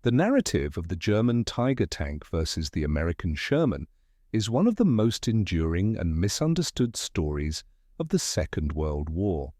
The narrative of the German Tiger tank versus the American Sherman is one of the most enduring and misunderstood stories of the Second World War.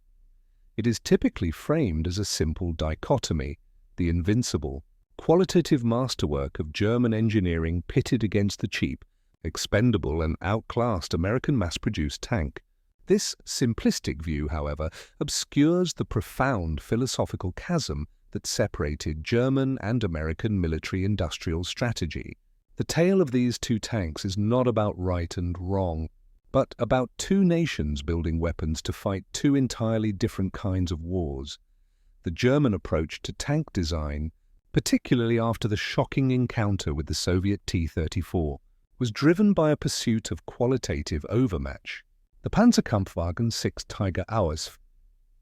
It is typically framed as a simple dichotomy, the invincible, qualitative masterwork of German engineering pitted against the cheap, expendable and outclassed American mass-produced tank. This simplistic view, however, obscures the profound philosophical chasm that separated German and American military-industrial strategy. The tale of these two tanks is not about right and wrong, but about two nations building weapons to fight two entirely different kinds of wars. The German approach to tank design, particularly after the shocking encounter with the Soviet T-34, was driven by a pursuit of qualitative overmatch. The Panzerkampfwagen 6 Tiger Aus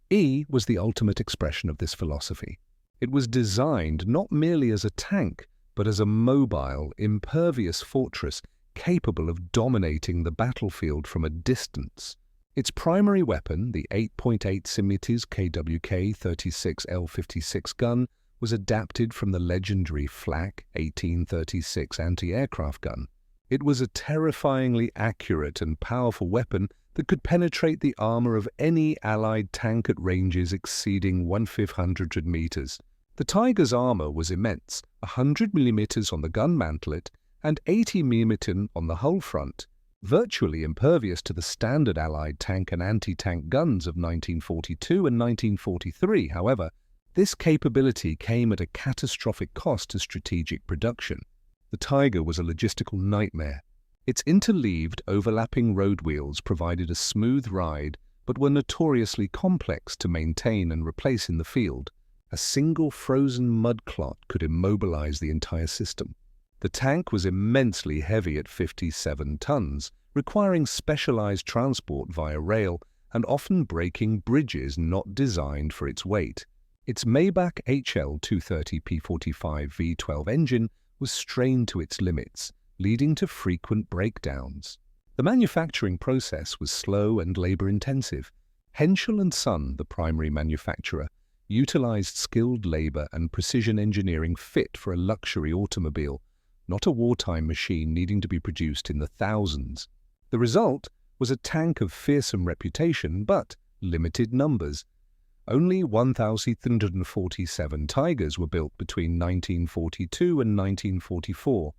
E was the ultimate expression of this philosophy. It was designed not merely as a tank, but as a mobile, impervious fortress capable of dominating the battlefield from a distance. Its primary weapon, the 8.8 cm KWK 36L56 gun, was adapted from the legendary Flak 1836 anti-aircraft gun. It was a terrifyingly accurate and powerful weapon that could penetrate the armor of any Allied tank at ranges exceeding 1,500 meters. The Tiger's armor was immense, 100 mm on the gun mantlet and 80 mm on the hull front, virtually impervious to the standard Allied tank and anti-tank guns of 1942 and 1943. However, this capability came at a catastrophic cost to strategic production. The Tiger was a logistical nightmare. Its interleaved, overlapping road wheels provided a smooth ride, but were notoriously complex to maintain and replace in the field. A single frozen mud clot could immobilize the entire system. The tank was immensely heavy at 57 tons, requiring specialized transport via rail and often breaking bridges not designed for its weight. Its Maybach HL 230 P45 V12 engine was strained to its limits, leading to frequent breakdowns. The manufacturing process was slow and labor-intensive. Henschel & Son, the primary manufacturer, utilized skilled labor and precision engineering fit for a luxury automobile, not a wartime machine needing to be produced in the thousands. The result was a tank of fearsome reputation but limited numbers. Only 1,347 Tigers were built between 1942 and 1944.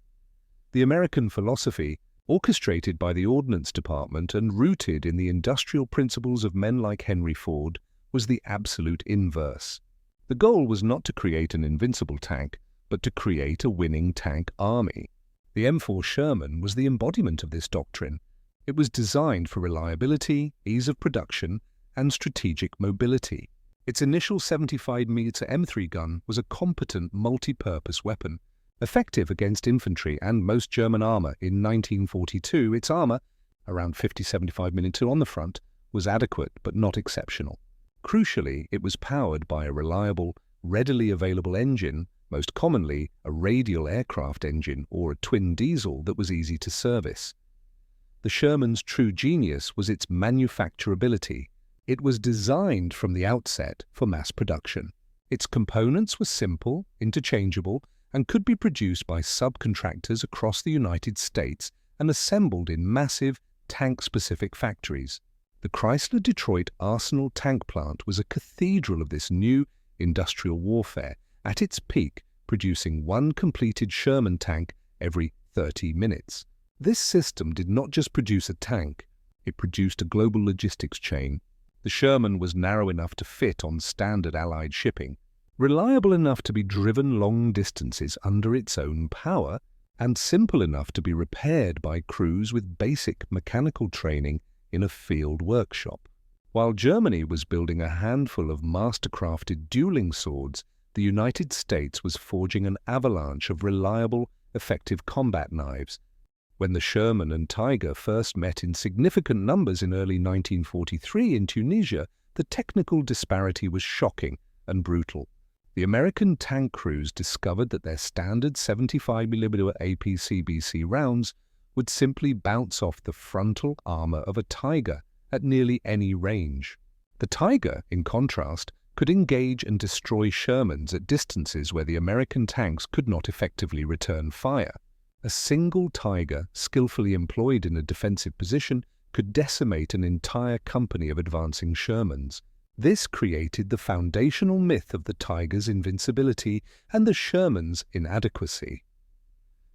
The American philosophy, orchestrated by the Ordnance Department and rooted in the industrial principles of men like Henry Ford, was the absolute inverse. The goal was not to create an invincible tank, but to create a winning tank army. The M4 Sherman was the embodiment of this doctrine. It was designed for reliability, ease of production, and strategic mobility. Its initial 75mm M3 gun was a competent multi-purpose weapon, effective against infantry and most German armor. In 1942, its armor, around 50-75mm on the front, was adequate but not exceptional. Crucially, it was powered by a reliable, readily available engine, most commonly a radial aircraft engine or a twin diesel that was easy to service. The Sherman's true genius was its manufacturability. It was designed from the outset for mass production. Its components were simple, interchangeable, and could be produced by subcontractors across the United States and assembled in massive, tank-specific factories. The Chrysler Detroit Arsenal tank plant was a cathedral of this new industrial warfare, at its peak producing one completed Sherman tank every 30 minutes. This system did not just produce a tank, it produced a global logistics chain. The Sherman was narrow enough to fit on standard Allied shipping, reliable enough to be driven long distances under its own power, and simple enough to be repaired by crews with basic mechanical training in a field workshop. While Germany was building a handful of master-crafted dueling swords, the United States was forging an avalanche of reliable, effective combat knives. When the Sherman and Tiger first met in significant numbers in early 1943 in Tunisia, the technical disparity was shocking and brutal. The American tank crews discovered that their standard 75mm APCBC rounds would simply bounce off the frontal armor of a Tiger at nearly any range. The Tiger, in contrast, could engage and destroy Shermans at distances where the American tanks could not effectively return fire. A single Tiger, skillfully employed in a defensive position, could decimate an entire company of advancing Shermans. This created the foundational myth of the Tiger's invincibility and the Sherman's inadequacy.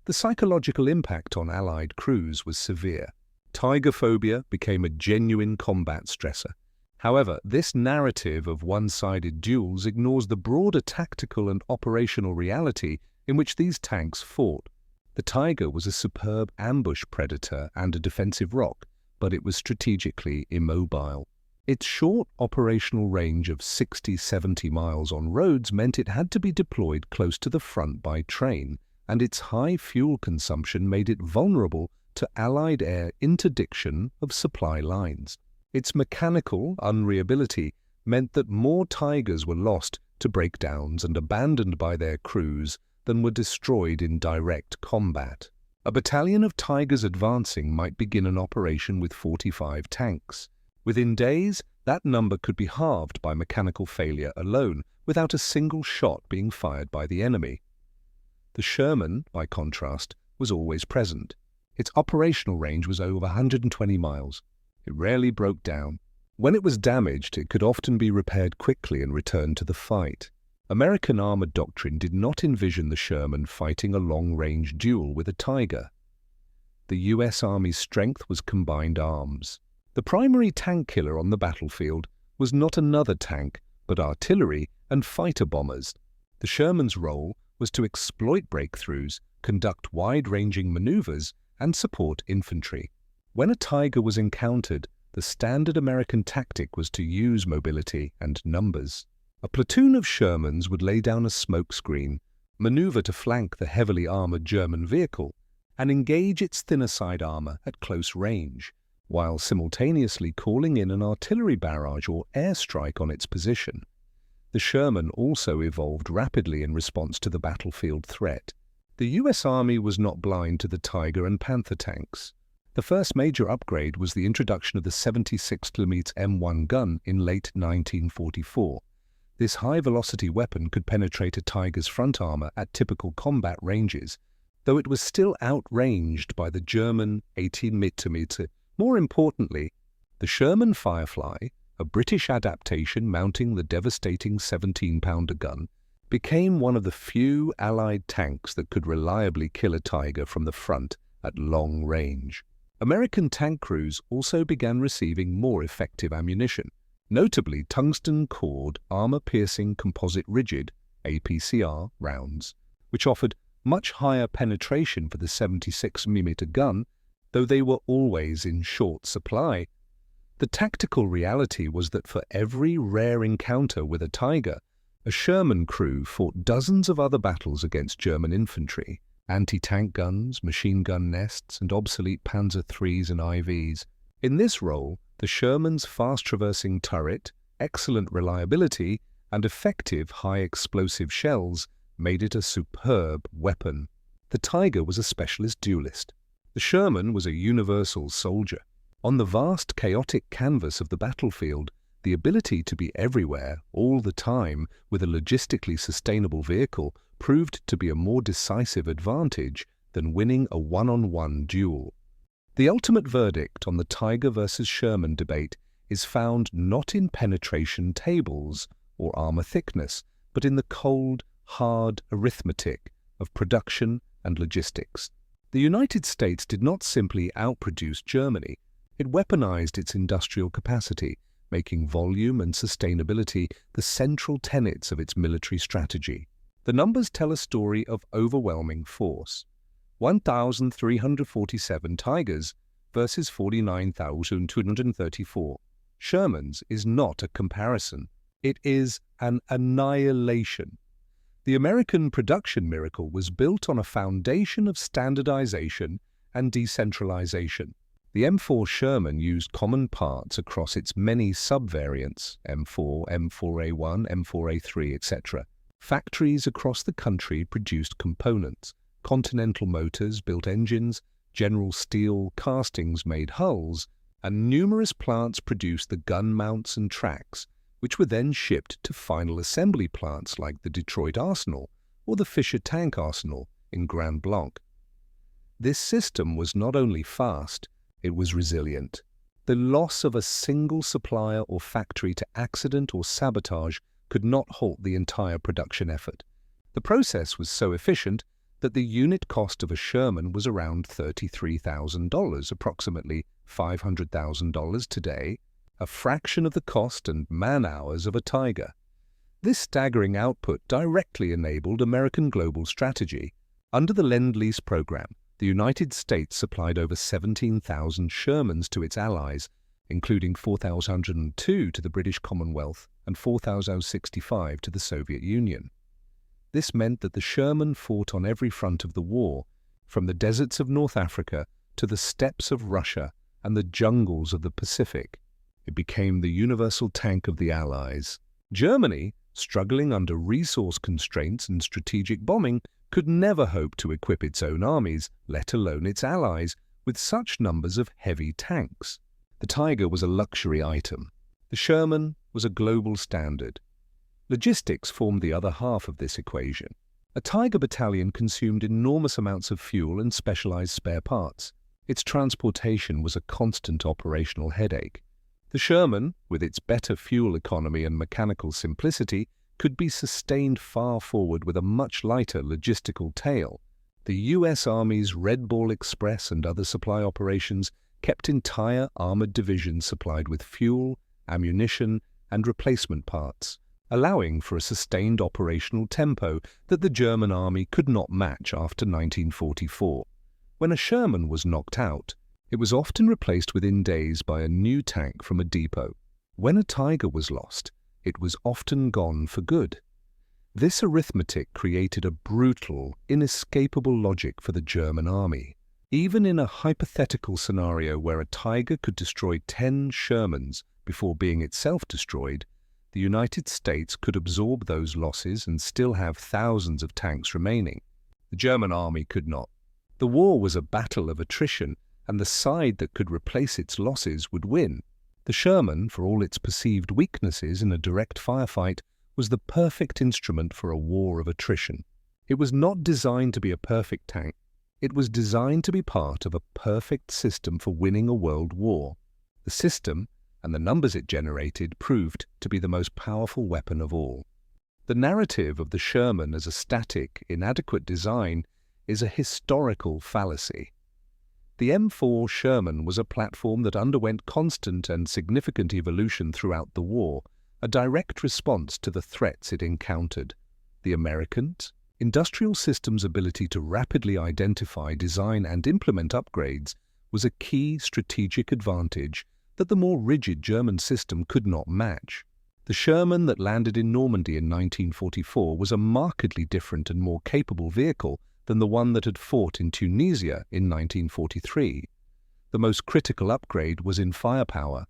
The psychological impact on Allied crews was severe. Tiger phobia became a genuine combat stressor. However, this narrative of one-sided duels ignores the broader tactical and operational reality in which these tanks fought. The Tiger was a superb ambush predator and a defensive rock, but it was strategically immobile. Its short operational range of 60-70 miles on roads meant it had to be deployed close to the front by train, and its high fuel consumption made it vulnerable to Allied air interdiction of supply lines. Its mechanical unreliability meant that more Tigers were lost to breakdowns and abandoned by their crews than were destroyed in direct combat. A battalion of Tigers advancing might begin an operation with 45 tanks. Within days, that number could be halved by mechanical failure alone, without a single shot being fired by the enemy. The Sherman, by contrast, was always present. Its operational range was over 120 miles. It rarely broke down. When it was damaged, it could often be repaired quickly and returned to the fight. American armored doctrine did not envision the Sherman fighting a long-range duel with a Tiger. The U.S. Army's strength was combined arms. The primary tank killer on the battlefield was not another tank, but artillery and fighter bombers. The Sherman's role was to exploit breakthroughs, conduct wide-ranging maneuvers, and support infantry. When a Tiger was encountered, the standard American tactic was to use mobility and numbers. A platoon of Shermans would lay down a smokescreen, maneuver to flank the heavily armored German vehicle, and engage its thinner side armor at close range, while simultaneously calling in an artillery barrage or airstrike on its position. The Sherman also evolved rapidly in response to the battlefield threat. The U.S. Army was not blind to the Tiger and Panther tanks. The first major upgrade was the introduction of the 76mm M1 gun in late 1944. This high-velocity weapon could penetrate a Tiger's front armor at typical combat ranges, though it was still outranged by the German 18mm. More importantly, the Sherman Firefly, a British adaptation mounting the devastating 17-pounder gun, became one of the few Allied tanks that could reliably kill a Tiger from the front at long range. American tank crews also began receiving more effective ammunition, notably tungsten-cored, armor-piercing composite rigid APCR rounds, which offered much higher penetration for the 76mm gun, though they were always in short supply. The tactical reality was that for every rare encounter with a Tiger, a Sherman crew fought dozens of other battles against German infantry, anti-tank guns, machine gun nests, and obsolete Panzer IIIs and IVs. In this role, the Sherman's fast-traversing turret, excellent reliability, and effective high-explosive shells made it a superb weapon. The Tiger was a specialist duelist. The Sherman was a universal soldier. On the vast, chaotic canvas of the battlefield, the ability to be everywhere, all the time, with a logistically sustainable vehicle proved to be a more decisive advantage than winning a one-on-one duel. The ultimate verdict on the Tiger versus Sherman debate is found not in penetration tables or armor thickness, but in the cold, hard arithmetic of production and logistics. The United States did not simply outproduce Germany. It weaponized its industrial capacity, making volume and sustainability the central tenets of its military strategy. The numbers tell a story of overwhelming force. 1,347 Tigers versus 49,234. Sherman's is not a comparison. It is an annihilation. The American production miracle was built on a foundation of standardization and decentralization. The M4 Sherman used common parts across its many subvariants, M4, M4A1, M4A3, etc. Factories across the country produced components. Continental Motors built engines, General Steel castings made hulls, and numerous plants produced the gun mounts and tracks, which were then shipped to final assembly plants like the Detroit Arsenal or the Fisher Tank Arsenal in Grand Blanc. This system was not only fast, it was resilient. The loss of a single supplier or factory to accident or sabotage could not halt the entire production effort. The process was so efficient that the unit cost of a Sherman was around $33,000, approximately $500,000 today, a fraction of the cost and man-hours of a Tiger. This staggering output directly enabled American global strategy. Under the Lend-Lease program, the United States supplied over 17,000 Shermans to its allies, including 4,102 to the British Commonwealth and 4,065 to the Soviet Union. This meant that the Sherman fought on every front of the war, from the deserts of North Africa to the steppes of Russia and the jungles of the Pacific. It became the universal tank of the Allies. Germany, struggling under resource constraints and strategic bombing, could never hope to equip its own armies, let alone its allies, with such numbers of heavy tanks. The Tiger was a luxury item. The Sherman was a global standard. Logistics formed the other half of this equation. A Tiger battalion consumed enormous amounts of fuel and specialized spare parts. Its transportation was a constant operational headache. The Sherman, with its better fuel economy and mechanical simplicity, could be sustained far forward with a much lighter logistical tail. The U.S. Army's Red Ball Express and other supply operations kept entire armored divisions supplied with fuel, ammunition, and replacement parts, allowing for a sustained operational tempo that the German army could not match after 1944. When a Sherman was knocked out, it was often replaced within days by a new tank from a depot. When a Tiger was lost, it was often gone for good. This arithmetic created a brutal, inescapable logic for the German army. Even in a hypothetical scenario where a Tiger could destroy 10 Shermans before being itself destroyed, the United States could absorb those losses and still have thousands of tanks remaining. The German army could not. The war was a battle of attrition, and the side that could replace its losses would win. The Sherman, for all its perceived weaknesses in a direct firefight, was the perfect instrument for a war of attrition. It was not designed to be a perfect tank. It was designed to be part of a perfect system for winning a world war. The system, and the numbers it generated, proved to be the most powerful weapon of all. The narrative of the Sherman as a static, inadequate design is a historical fallacy. The M4 Sherman was a platform that underwent constant and significant evolution throughout the war, a direct response to the threats it encountered. The Americans' industrial systems' ability to rapidly identify, design, and implement upgrades was a key strategic advantage that the more rigid German system could not match. The Sherman that landed in Normandy in 1944 was a markedly different and more capable vehicle than the one that had fought in Tunisia in 1943. The most critical upgrade was in firepower.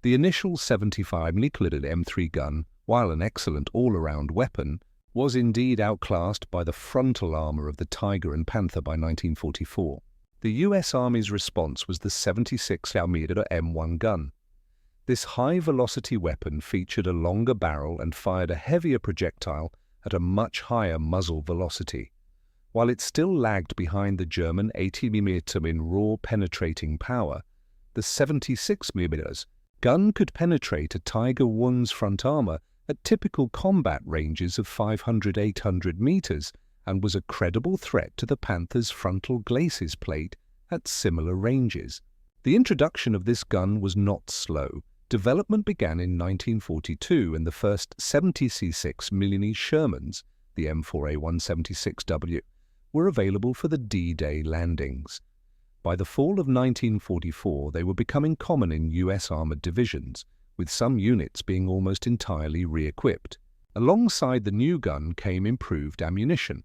The initial 75mm M3 gun, while an excellent all-around weapon, was indeed outclassed by the frontal armor of the Tiger and Panther by 1944. The U.S. Army's response was the 76mm M1 gun. This high-velocity weapon featured a longer barrel and fired a heavier projectile at a much higher muzzle velocity. While it still lagged behind the German 80mm in raw penetrating power, the 76mm gun could penetrate a Tiger I's front armor at typical combat ranges of 500–800 meters and was a credible threat to the Panther's frontal glacis plate at similar ranges. The introduction of this gun was not slow. Development began in 1942 and the first 70cc Shermans, the M4A176W, were available for the D-Day landings. By the fall of 1944, they were becoming common in U.S. armored divisions, with some units being almost entirely re-equipped. Alongside the new gun came improved ammunition.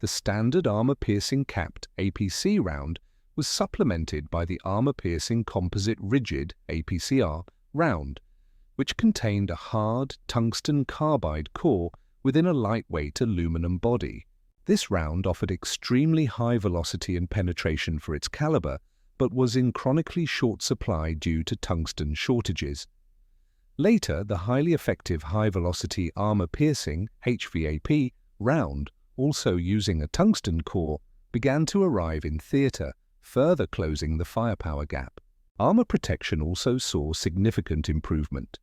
The standard armor-piercing capped APC round was supplemented by the armor-piercing composite rigid APCR round, which contained a hard tungsten carbide core within a lightweight aluminum body. This round offered extremely high velocity and penetration for its caliber, but was in chronically short supply due to tungsten shortages. Later, the highly effective high-velocity armor-piercing HVAP round, also using a tungsten core, began to arrive in theatre, further closing the firepower gap. Armor protection also saw significant improvement.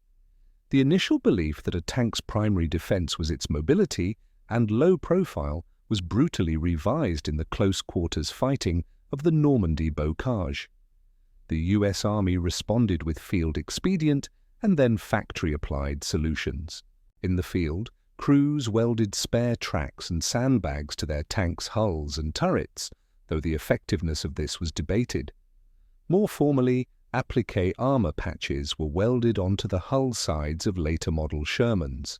The initial belief that a tank's primary defense was its mobility and low profile was brutally revised in the close-quarters fighting of the Normandy bocage. The U.S. Army responded with field expedient and then factory-applied solutions. In the field, crews welded spare tracks and sandbags to their tanks' hulls and turrets, though the effectiveness of this was debated. More formally, applique armor patches were welded onto the hull sides of later model Shermans.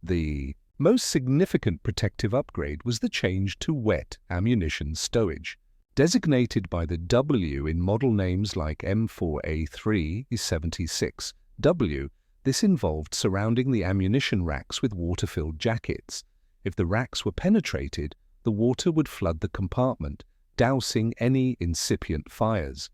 The most significant protective upgrade was the change to wet ammunition stowage. Designated by the W in model names like M4A3 76W, this involved surrounding the ammunition racks with water-filled jackets. If the racks were penetrated, the water would flood the compartment, dousing any incipient fires.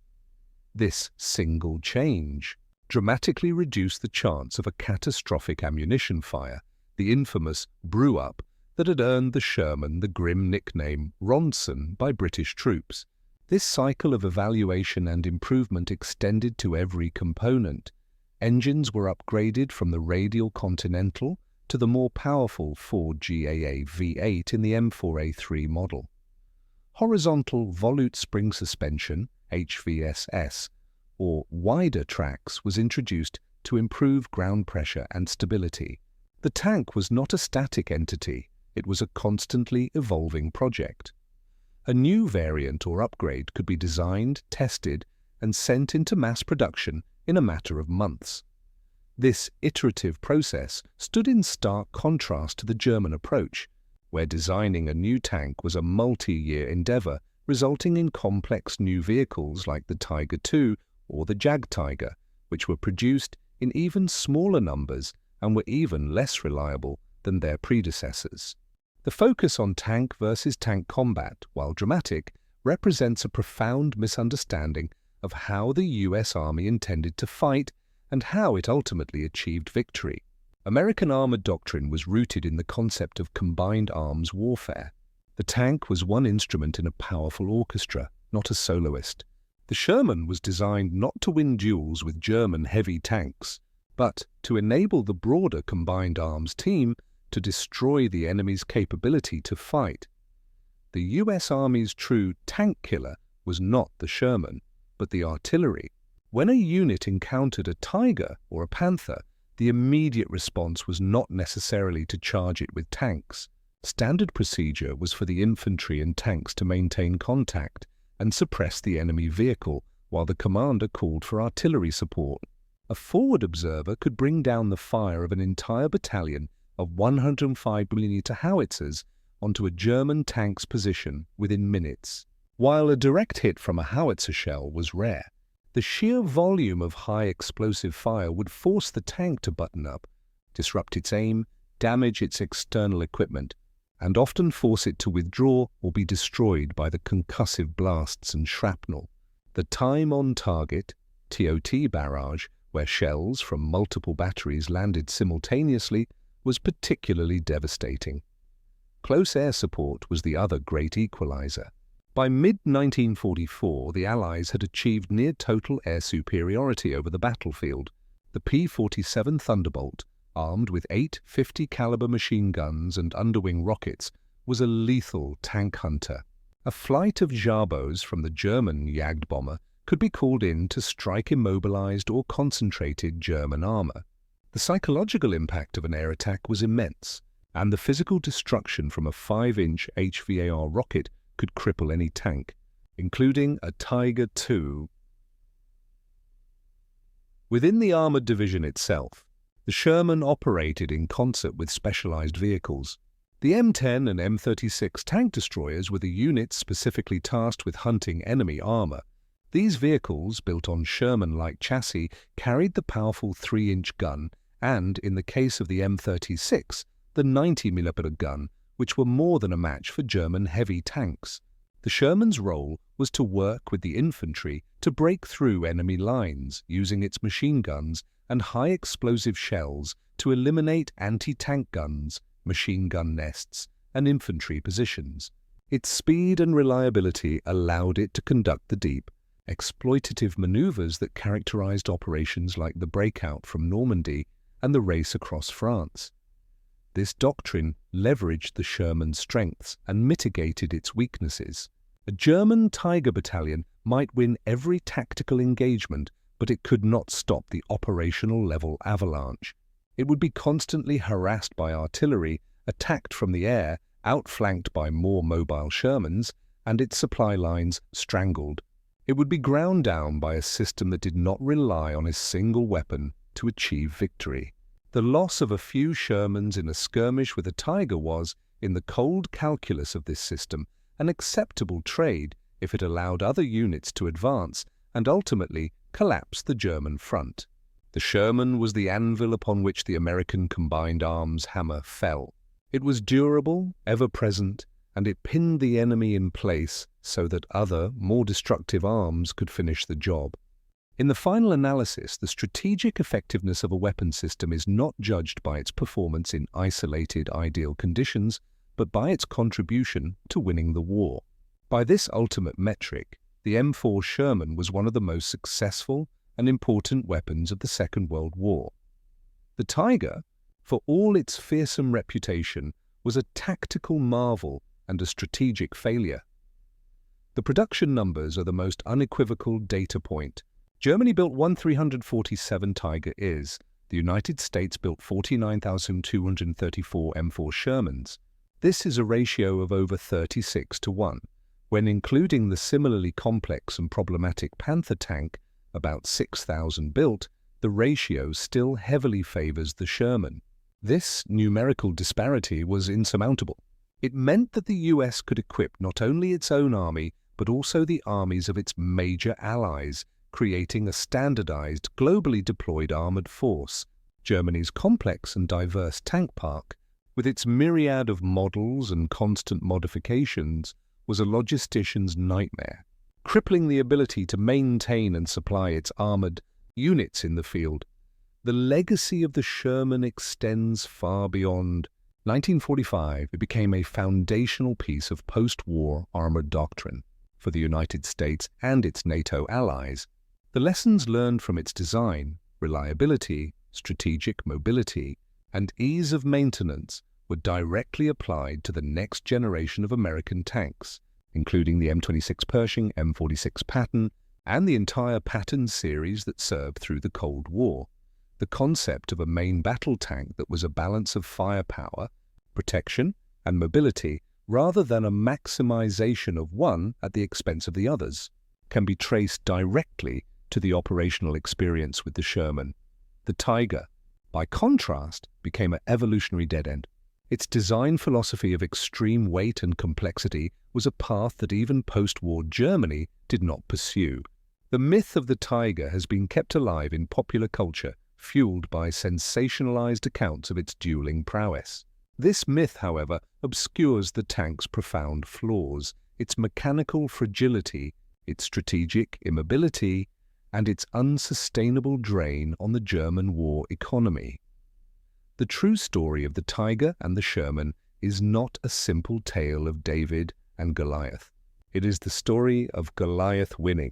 This single change dramatically reduced the chance of a catastrophic ammunition fire, the infamous brew-up that had earned the Sherman the grim nickname Ronson by British troops. This cycle of evaluation and improvement extended to every component. Engines were upgraded from the radial Continental to the more powerful Ford GAA V8 in the M4A3 model. Horizontal volute spring suspension, HVSS, or wider tracks was introduced to improve ground pressure and stability. The tank was not a static entity, it was a constantly evolving project. A new variant or upgrade could be designed, tested, and sent into mass production in a matter of months. This iterative process stood in stark contrast to the German approach, where designing a new tank was a multi-year endeavor, resulting in complex new vehicles like the Tiger II or the Jag Tiger, which were produced in even smaller numbers and were even less reliable than their predecessors. The focus on tank versus tank combat, while dramatic, represents a profound misunderstanding of how the U.S. Army intended to fight and how it ultimately achieved victory. American armored doctrine was rooted in the concept of combined arms warfare. The tank was one instrument in a powerful orchestra, not a soloist. The Sherman was designed not to win duels with German heavy tanks, but to enable the broader combined arms team to destroy the enemy's capability to fight. The U.S. Army's true tank killer was not the Sherman, but the artillery. When a unit encountered a Tiger or a Panther, the immediate response was not necessarily to charge it with tanks. Standard procedure was for the infantry and tanks to maintain contact and suppress the enemy vehicle, while the commander called for artillery support. A forward observer could bring down the fire of an entire battalion of 105mm howitzers onto a German tank's position within minutes. While a direct hit from a howitzer shell was rare, the sheer volume of high explosive fire would force the tank to button up, disrupt its aim, damage its external equipment, and often force it to withdraw or be destroyed by the concussive blasts and shrapnel. The time on target, TOT barrage, where shells from multiple batteries landed simultaneously, was particularly devastating. Close air support was the other great equalizer. By mid-1944, the Allies had achieved near-total air superiority over the battlefield. The P-47 Thunderbolt, armed with 8 50-caliber machine guns and underwing rockets, was a lethal tank hunter. A flight of Jabos from the German Jagdbomber could be called in to strike immobilized or concentrated German armor. The psychological impact of an air attack was immense, and the physical destruction from a 5-inch HVAR rocket could cripple any tank, including a Tiger II. Within the armored division itself, the Sherman operated in concert with specialized vehicles. The M10 and M36 tank destroyers were the units specifically tasked with hunting enemy armor. These vehicles, built on Sherman-like chassis, carried the powerful 3-inch gun and, in the case of the M36, the 90mm gun, which were more than a match for German heavy tanks. The Sherman's role was to work with the infantry to break through enemy lines, using its machine guns and high-explosive shells to eliminate anti-tank guns, machine gun nests, and infantry positions. Its speed and reliability allowed it to conduct the deep, exploitative maneuvers that characterized operations like the breakout from Normandy and the race across France. This doctrine leveraged the Sherman's strengths and mitigated its weaknesses. A German Tiger battalion might win every tactical engagement, but it could not stop the operational-level avalanche. It would be constantly harassed by artillery, attacked from the air, outflanked by more mobile Shermans, and its supply lines strangled. It would be ground down by a system that did not rely on a single weapon to achieve victory. The loss of a few Shermans in a skirmish with a Tiger was, in the cold calculus of this system, an acceptable trade if it allowed other units to advance and ultimately collapse the German front. The Sherman was the anvil upon which the American combined arms hammer fell. It was durable, ever-present, and it pinned the enemy in place so that other, more destructive arms could finish the job. In the final analysis, the strategic effectiveness of a weapon system is not judged by its performance in isolated ideal conditions, but by its contribution to winning the war. By this ultimate metric, the M4 Sherman was one of the most successful and important weapons of the Second World War. The Tiger, for all its fearsome reputation, was a tactical marvel and a strategic failure. The production numbers are the most unequivocal data point. Germany built 1,347 Tiger IS. The United States built 49,234 M4 Shermans. This is a ratio of over 36-1. When including the similarly complex and problematic Panther tank, about 6,000 built, the ratio still heavily favors the Sherman. This numerical disparity was insurmountable. It meant that the US could equip not only its own army, but also the armies of its major allies, creating a standardized, globally deployed armored force. Germany's complex and diverse tank park, with its myriad of models and constant modifications, was a logistician's nightmare, crippling the ability to maintain and supply its armored units in the field. The legacy of the Sherman extends far beyond 1945. It became a foundational piece of post-war armored doctrine for the United States and its NATO allies. The lessons learned from its design, reliability, strategic mobility, and ease of maintenance were directly applied to the next generation of American tanks, including the M26 Pershing, M46 Patton, and the entire Patton series that served through the Cold War. The concept of a main battle tank that was a balance of firepower, protection, and mobility, rather than a maximization of one at the expense of the others, can be traced directly to the operational experience with the Sherman. The Tiger, by contrast, became an evolutionary dead end. Its design philosophy of extreme weight and complexity was a path that even post-war Germany did not pursue. The myth of the Tiger has been kept alive in popular culture, fueled by sensationalized accounts of its dueling prowess. This myth, however, obscures the tank's profound flaws, its mechanical fragility, its strategic immobility, and its unsustainable drain on the German war economy. The true story of the Tiger and the Sherman is not a simple tale of David and Goliath. It is the story of Goliath winning.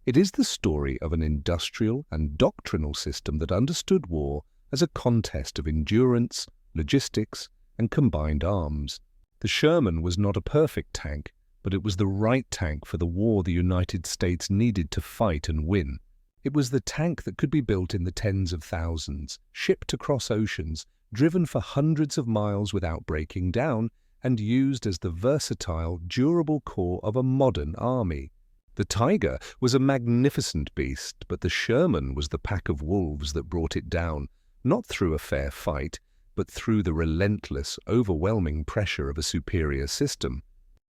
It is the story of an industrial and doctrinal system that understood war as a contest of endurance, logistics, and combined arms. The Sherman was not a perfect tank, but it was the right tank for the war the United States needed to fight and win. It was the tank that could be built in the tens of thousands, shipped across oceans, driven for hundreds of miles without breaking down, and used as the versatile, durable core of a modern army. The Tiger was a magnificent beast, but the Sherman was the pack of wolves that brought it down, not through a fair fight, but through the relentless, overwhelming pressure of a superior system.